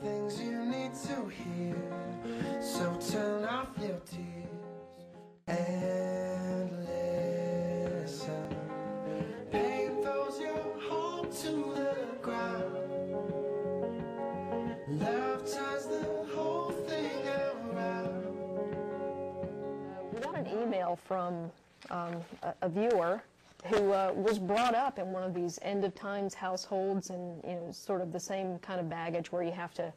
things you need to hear. So turn off your tears and listen. Pain throws your heart to the ground. Love ties the whole thing around. We got an email from a viewer who was brought up in one of these end of times households, and sort of the same kind of baggage where you have to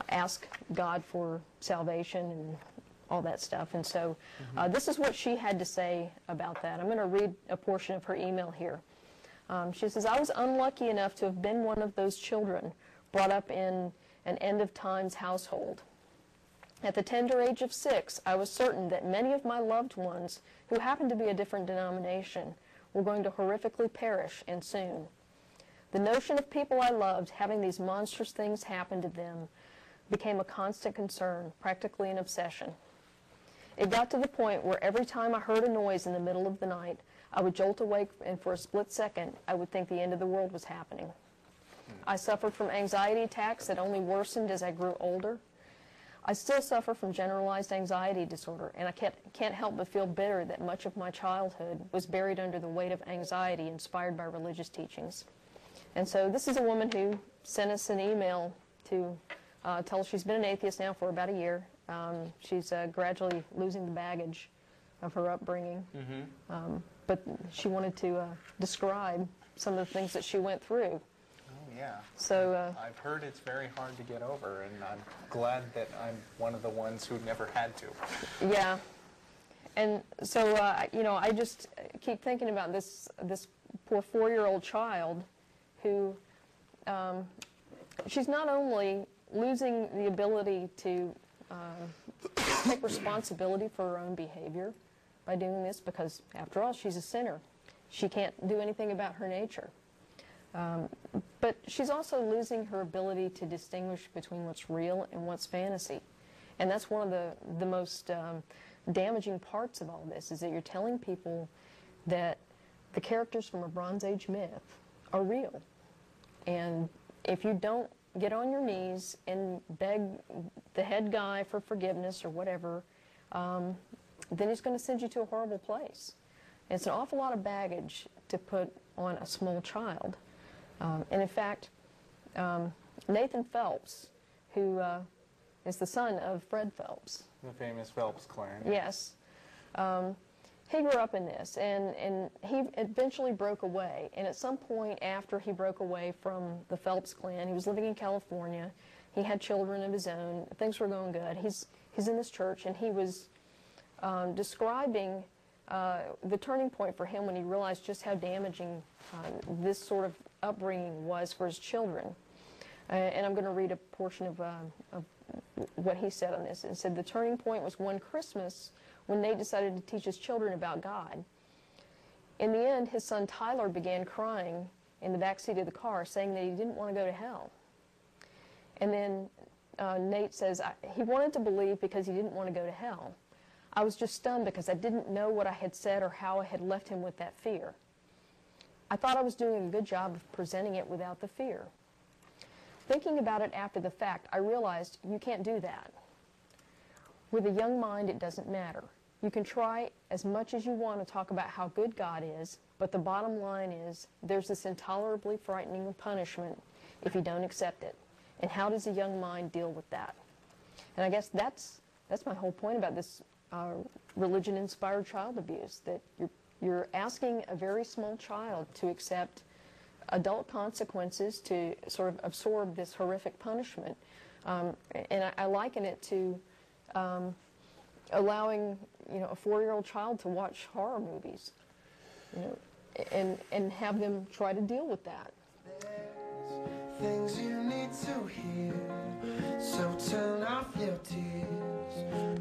ask God for salvation and all that stuff. And so this is what she had to say about that. I'm going to read a portion of her email here. She says, I was unlucky enough to have been one of those children brought up in an end of times household. At the tender age of 6, I was certain that many of my loved ones who happened to be a different denomination were going to horrifically perish, and soon. The notion of people I loved having these monstrous things happen to them became a constant concern, practically an obsession. It got to the point where every time I heard a noise in the middle of the night, I would jolt awake, and for a split second, I would think the end of the world was happening. I suffered from anxiety attacks that only worsened as I grew older. I still suffer from generalized anxiety disorder, and I can't help but feel bitter that much of my childhood was buried under the weight of anxiety inspired by religious teachings. And so this is a woman who sent us an email to tell us she's been an atheist now for about a year. She's gradually losing the baggage of her upbringing, but she wanted to describe some of the things that she went through. Yeah. So I've heard it's very hard to get over, and I'm glad that I'm one of the ones who never had to. Yeah. And so, I just keep thinking about this poor 4-year-old child who, she's not only losing the ability to take responsibility for her own behavior by doing this, because after all, she's a sinner. She can't do anything about her nature. But she's also losing her ability to distinguish between what's real and what's fantasy. And that's one of the most damaging parts of all this, is that you're telling people that the characters from a Bronze Age myth are real. And if you don't get on your knees and beg the head guy for forgiveness or whatever, then he's going to send you to a horrible place. And it's an awful lot of baggage to put on a small child. And in fact, Nathan Phelps, who is the son of Fred Phelps. The famous Phelps clan. Yes. He grew up in this, and he eventually broke away. And at some point after he broke away from the Phelps clan, he was living in California. He had children of his own. Things were going good. He's in this church, and he was describing the turning point for him when he realized just how damaging this sort of upbringing was for his children. And I'm going to read a portion of what he said on this. It said, the turning point was one Christmas when Nate decided to teach his children about God. In the end, his son Tyler began crying in the back seat of the car, saying that he didn't want to go to hell. And then Nate says, he wanted to believe because he didn't want to go to hell. I was just stunned because I didn't know what I had said or how I had left him with that fear. I thought I was doing a good job of presenting it without the fear. Thinking about it after the fact, I realized you can't do that. With a young mind, it doesn't matter. You can try as much as you want to talk about how good God is, but the bottom line is there's this intolerably frightening punishment if you don't accept it. And how does a young mind deal with that? And I guess that's my whole point about this religion-inspired child abuse, that you're asking a very small child to accept adult consequences, to sort of absorb this horrific punishment. And I liken it to allowing a 4-year-old child to watch horror movies, and have them try to deal with that. There's things you need to hear, so turn off your tears.